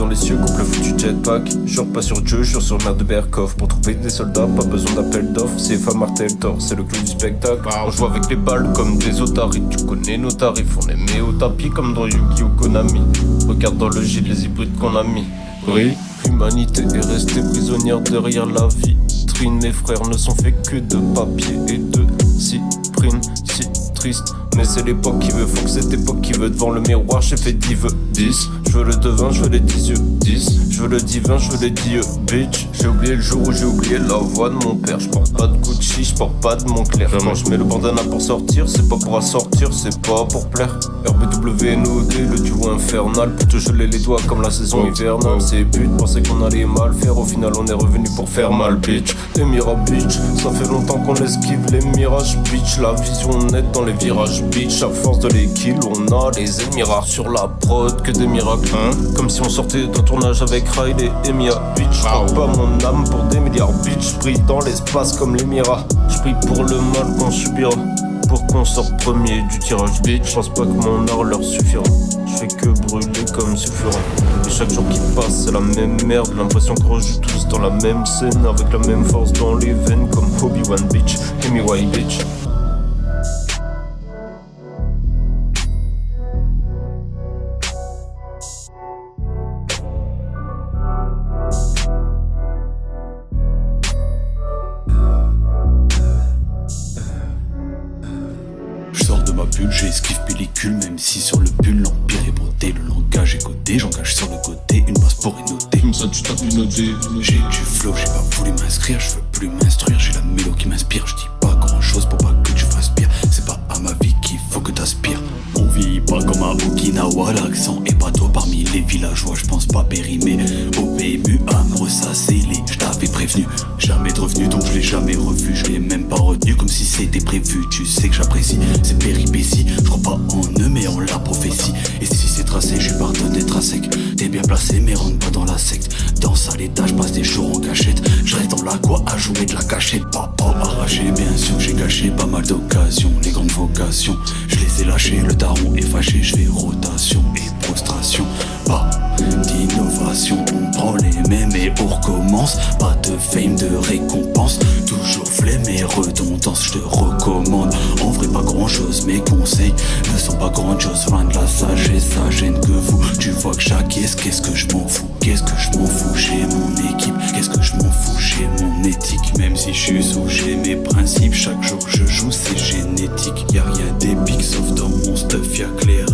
dans les cieux, coupe le foutu jetpack. Jure pas sur Dieu, jure sur merde de Berkoff. Pour trouver des soldats, pas besoin d'appel d'offres. C'est femme martel tort, c'est le clou du spectacle. On joue avec les balles comme des otaries. Tu connais nos tarifs, on les met au tapis comme dans Yu-Gi-Oh! Konami. Regarde dans le gîte les hybrides qu'on a mis. Oui, l'humanité est restée prisonnière derrière la vitrine. Mes frères ne sont faits que de papier et de cyprine. Si triste, mais c'est l'époque qui veut. Faut que cette époque qui veut devant le miroir. J'ai fait 10 vœux, 10. Je veux le devin, je veux les 10 yeux, 10. Je veux le divin, je veux les 10 yeux, bitch. J'ai oublié le jour où j'ai oublié la voix de mon père. Je porte pas de Gucci, je porte pas de Montclair. Quand je mets le bandana pour sortir, c'est pas pour assortir, c'est pas pour plaire. RBWNOD, le duo infernal. Pour te geler les doigts comme la saison hivernale. C'est but, penser qu'on allait mal faire. Au final on est revenu pour faire mal, bitch. Émirat, bitch, ça fait longtemps qu'on esquive les mirages, bitch. La vision nette dans les virages, bitch. À force de les kills, on a les ennemis rares sur la prod, que des miracles, hein. Comme si on sortait d'un tournage avec Riley et Mia, bitch. J'trompe pas mon âme pour des milliards, bitch. J'brille dans l'espace comme les miracles. J'prie pour le mal qu'on subira, pour qu'on sorte premier du tirage, bitch. J'pense pas que mon art leur suffira. J'fais que brûler comme sulfurant. Et chaque jour qui passe c'est la même merde. L'impression qu'on rejoue tous dans la même scène, avec la même force dans les veines comme Obi-Wan, bitch. Amy White, bitch. J'esquive pellicule, même si sur le pull l'empire est brodé. Le langage est codé, j'engage sur le côté une base pour énoter. Comme ça tu tapes une OD. J'ai du flow, j'ai pas voulu m'inscrire, je veux plus m'instruire. J'ai la mélo qui m'inspire, je dis pas grand chose pour pas que tu fasses pire. C'est pas à ma vie qu'il faut que t'aspires. On vit pas comme à Okinawa, l'accent est pas toi parmi les villageois. Je pense pas périmer au PMU à me ressasser les. Je t'avais prévenu, jamais de revenu donc je l'ai jamais revu. Je l'ai même pas retenu comme si c'était prévu. Tu sais que j'apprécie ces péripéties. Je crois pas en eux mais en la prophétie. Et si c'est tracé, je suis pardonné d'être à sec. T'es bien placé mais rentre pas dans la secte. Dans à l'état, je passe des jours en cachette. Je reste dans l'aqua à jouer de la cachette. Papa arraché, bien sûr j'ai gâché pas mal d'occasions. Les grandes vocations, je les ai lâchées. Le daron est fâché, je fais rotation et prostration. Pas d'innovation, on prend les mêmes et on recommence. Pas de fame, de récompense. Toujours flemme et redondance, je te recommande. En vrai pas grand chose, mes conseils ne sont pas grand chose. Loin de la sagesse, ça gêne que vous. Tu vois que chaque qu'est-ce que je m'en fous. Qu'est-ce que je m'en fous, j'ai mon équipe. Qu'est-ce que je m'en fous, j'ai mon éthique. Même si je suis sous, j'ai mes principes. Chaque jour je joue, c'est génétique. Y'a rien d'épique sauf dans mon stuff, y'a clair